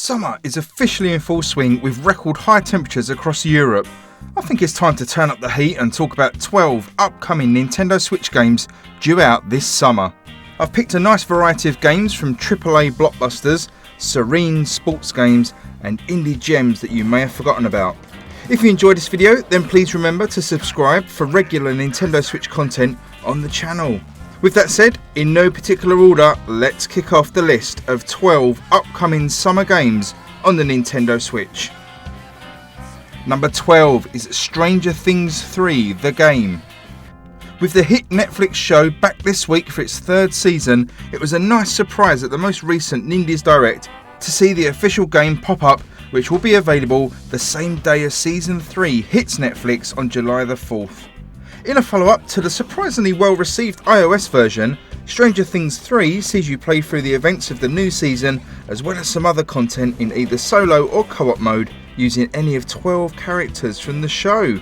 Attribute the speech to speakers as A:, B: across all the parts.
A: Summer is officially in full swing with record high temperatures across Europe. I think it's time to turn up the heat and talk about 12 upcoming Nintendo Switch games due out this summer. I've picked a nice variety of games from AAA blockbusters, serene sports games and indie gems that you may have forgotten about. If you enjoyed this video, then please remember to subscribe for regular Nintendo Switch content on the channel. With that said, in no particular order, let's kick off the list of 12 upcoming summer games on the Nintendo Switch. Number 12 is Stranger Things 3 The Game. With the hit Netflix show back this week for its third season, it was a nice surprise at the most recent Nindies Direct to see the official game pop up, which will be available the same day as Season 3 hits Netflix on July the 4th. In a follow-up to the surprisingly well-received iOS version, Stranger Things 3 sees you play through the events of the new season as well as some other content in either solo or co-op mode using any of 12 characters from the show.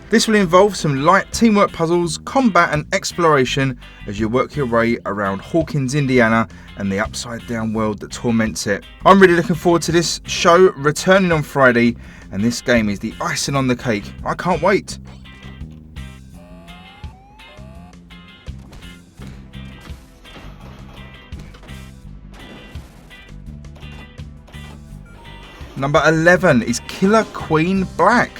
A: This will involve some light teamwork puzzles, combat and exploration as you work your way around Hawkins, Indiana and the upside down world that torments it. I'm really looking forward to this show returning on Friday, and this game is the icing on the cake. I can't wait. Number 11 is Killer Queen Black.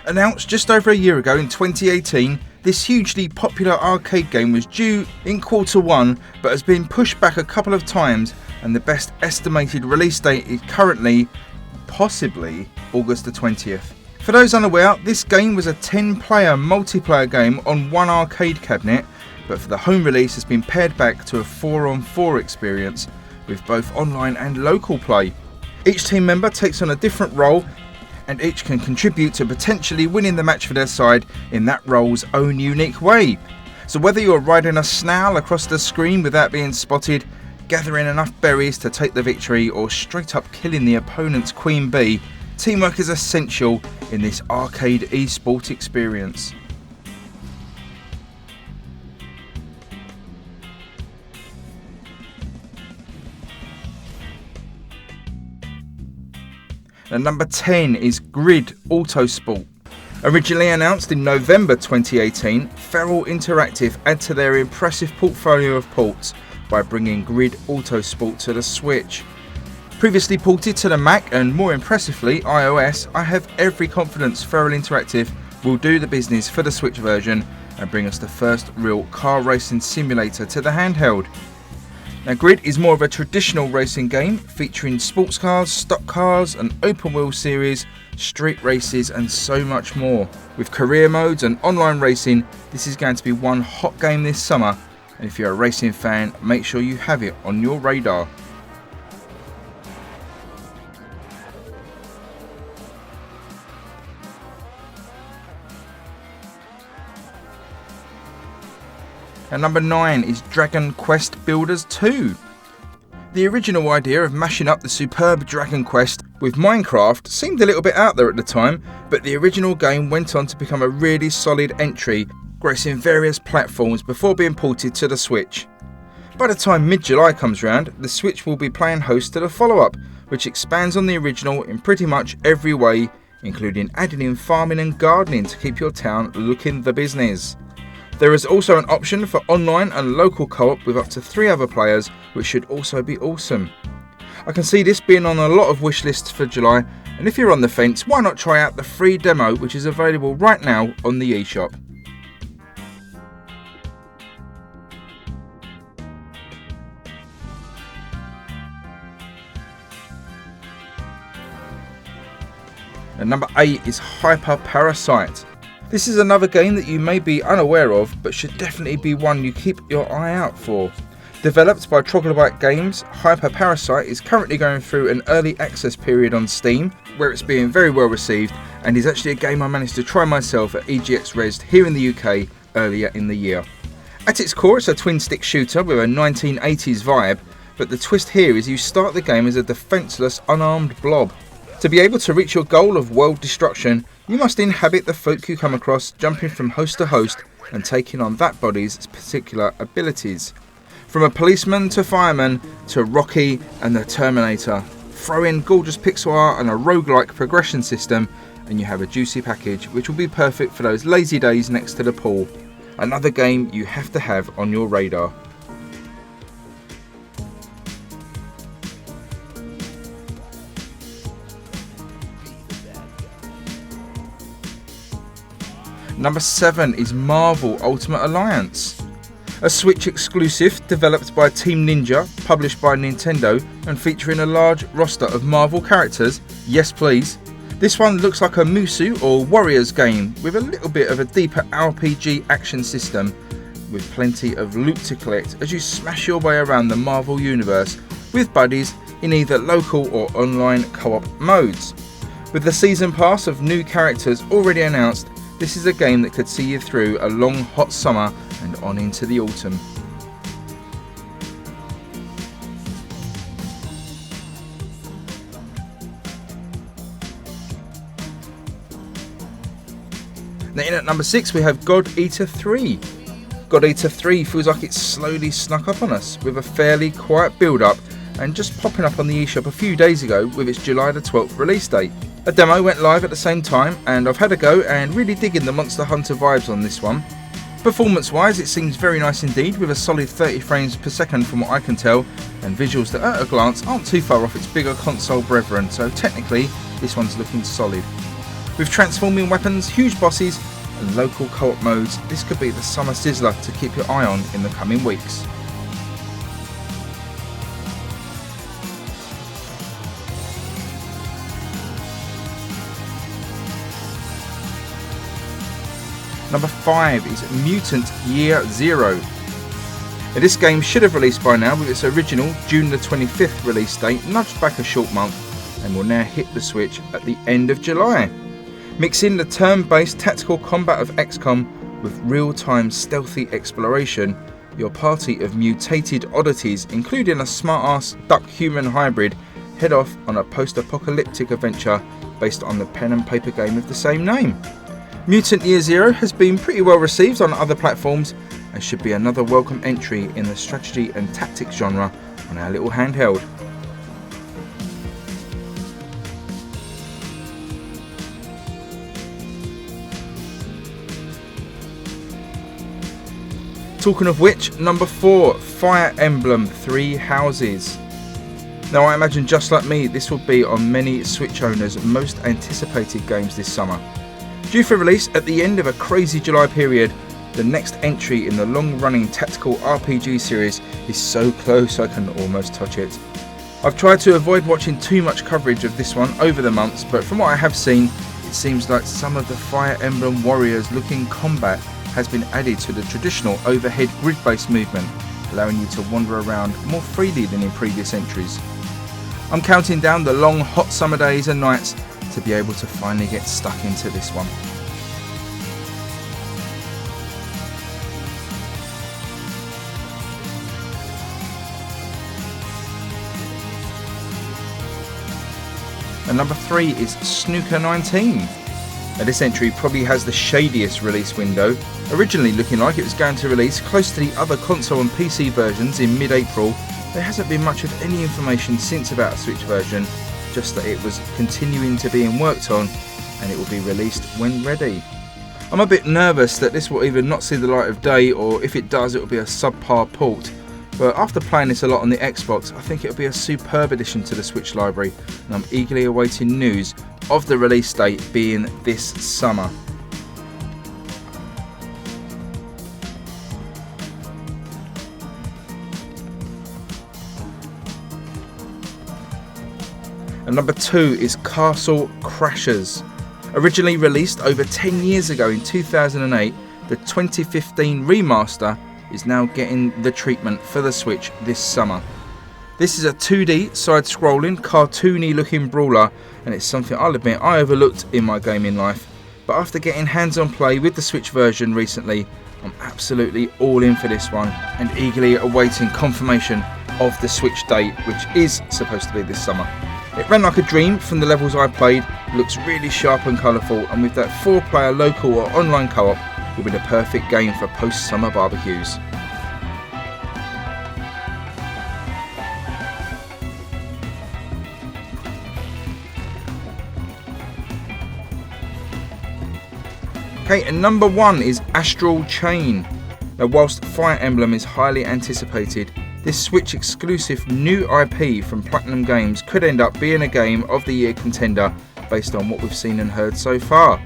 A: Announced just over a year ago in 2018, this hugely popular arcade game was due in Q1 but has been pushed back a couple of times, and the best estimated release date is currently, possibly, August the 20th. For those unaware, this game was a 10-player multiplayer game on one arcade cabinet, but for the home release has been pared back to a 4-on-4 experience with both online and local play. Each team member takes on a different role and each can contribute to potentially winning the match for their side in that role's own unique way. So whether you're riding a snail across the screen without being spotted, gathering enough berries to take the victory, or straight up killing the opponent's queen bee, teamwork is essential in this arcade esport experience. And number 10 is Grid Autosport. Originally announced in November 2018, Feral Interactive add to their impressive portfolio of ports by bringing Grid Autosport to the Switch. Previously ported to the Mac and more impressively iOS, I have every confidence Feral Interactive will do the business for the Switch version and bring us the first real car racing simulator to the handheld. Now, Grid is more of a traditional racing game featuring sports cars, stock cars, an open wheel series, street races and so much more. With career modes and online racing, this is going to be one hot game this summer, and if you're a racing fan, make sure you have it on your radar. And number 9 is Dragon Quest Builders 2. The original idea of mashing up the superb Dragon Quest with Minecraft seemed a little bit out there at the time, but the original game went on to become a really solid entry, gracing various platforms before being ported to the Switch. By the time mid-July comes round, the Switch will be playing host to the follow-up, which expands on the original in pretty much every way, including adding in farming and gardening to keep your town looking the business. There is also an option for online and local co-op with up to 3 other players, which should also be awesome. I can see this being on a lot of wish lists for July, and if you're on the fence, why not try out the free demo which is available right now on the eShop. And number 8 is Hyper Parasite. This is another game that you may be unaware of, but should definitely be one you keep your eye out for. Developed by Troglodyte Games, Hyper Parasite is currently going through an early access period on Steam, where it's being very well received, and is actually a game I managed to try myself at EGX Res here in the UK earlier in the year. At its core, it's a twin-stick shooter with a 1980s vibe, but the twist here is you start the game as a defenceless, unarmed blob. To be able to reach your goal of world destruction, you must inhabit the folk you come across, jumping from host to host and taking on that body's particular abilities. From a policeman to fireman to Rocky and the Terminator, Throw in gorgeous pixel art and a roguelike progression system, and you have a juicy package which will be perfect for those lazy days next to the pool. Another game you have to have on your radar. Number 7 is Marvel Ultimate Alliance. A Switch exclusive developed by Team Ninja, published by Nintendo, and featuring a large roster of Marvel characters. Yes please. This one looks like a Musu or Warriors game with a little bit of a deeper RPG action system, with plenty of loot to collect as you smash your way around the Marvel universe with buddies in either local or online co-op modes. With the season pass of new characters already announced, this is a game that could see you through a long hot summer and on into the autumn. Then at number 6 we have God Eater 3. God Eater 3 feels like it's slowly snuck up on us with a fairly quiet build up and just popping up on the eShop a few days ago with its July the 12th release date. A demo went live at the same time and I've had a go and really digging the Monster Hunter vibes on this one. Performance wise it seems very nice indeed, with a solid 30 frames per second from what I can tell, and visuals that at a glance aren't too far off its bigger console brethren, so technically this one's looking solid. With transforming weapons, huge bosses and local co-op modes, this could be the summer sizzler to keep your eye on in the coming weeks. Number 5 is Mutant Year Zero. Now, this game should have released by now with its original June the 25th release date nudged back a short month, and will now hit the Switch at the end of July. Mixing the turn-based tactical combat of XCOM with real-time stealthy exploration, your party of mutated oddities, including a smart-ass duck-human hybrid, head off on a post-apocalyptic adventure based on the pen and paper game of the same name. Mutant Year Zero has been pretty well received on other platforms and should be another welcome entry in the strategy and tactics genre on our little handheld. Talking of which, number 4, Fire Emblem 3 Houses. Now I imagine just like me, this will be on many Switch owners' most anticipated games this summer. Due for release at the end of a crazy July period, the next entry in the long-running tactical RPG series is so close I can almost touch it. I've tried to avoid watching too much coverage of this one over the months, but from what I have seen, it seems like some of the Fire Emblem Warriors looking combat has been added to the traditional overhead grid-based movement, allowing you to wander around more freely than in previous entries. I'm counting down the long hot summer days and nights to be able to finally get stuck into this one. And number 3 is Snooker 19. Now this entry probably has the shadiest release window, originally looking like it was going to release close to the other console and PC versions in mid-April. There hasn't been much of any information since about a Switch version, just that it was continuing to be worked on and it will be released when ready. I'm a bit nervous that this will either not see the light of day, or if it does it will be a subpar port, but after playing this a lot on the Xbox, I think it will be a superb addition to the Switch library, and I'm eagerly awaiting news of the release date being this summer. And number 2 is Castle Crashers. Originally released over 10 years ago in 2008, the 2015 remaster is now getting the treatment for the Switch this summer. This is a 2D side-scrolling, cartoony looking brawler, and it's something I'll admit I overlooked in my gaming life, but after getting hands-on play with the Switch version recently, I'm absolutely all in for this one and eagerly awaiting confirmation of the Switch date, which is supposed to be this summer. It ran like a dream from the levels I played, looks really sharp and colourful, and with that 4-player local or online co-op, will be the perfect game for post-summer barbecues. Okay, and number 1 is Astral Chain. Now, whilst Fire Emblem is highly anticipated, this Switch exclusive new IP from Platinum Games could end up being a Game of the Year contender based on what we've seen and heard so far.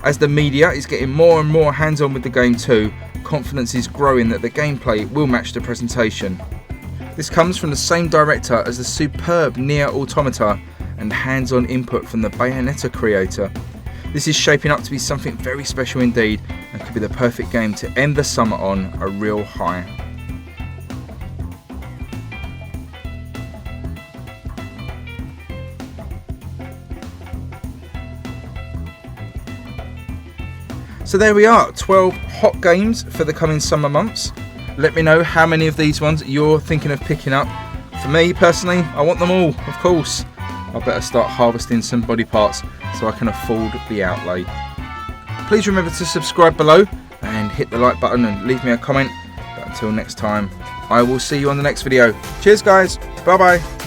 A: As the media is getting more and more hands-on with the game too, confidence is growing that the gameplay will match the presentation. This comes from the same director as the superb Nier Automata and hands-on input from the Bayonetta creator. This is shaping up to be something very special indeed and could be the perfect game to end the summer on a real high. So there we are, 12 hot games for the coming summer months. Let me know how many of these ones you're thinking of picking up. For me personally, I want them all, of course. I better start harvesting some body parts so I can afford the outlay. Please remember to subscribe below and hit the like button and leave me a comment. But until next time, I will see you on the next video. Cheers guys, bye bye.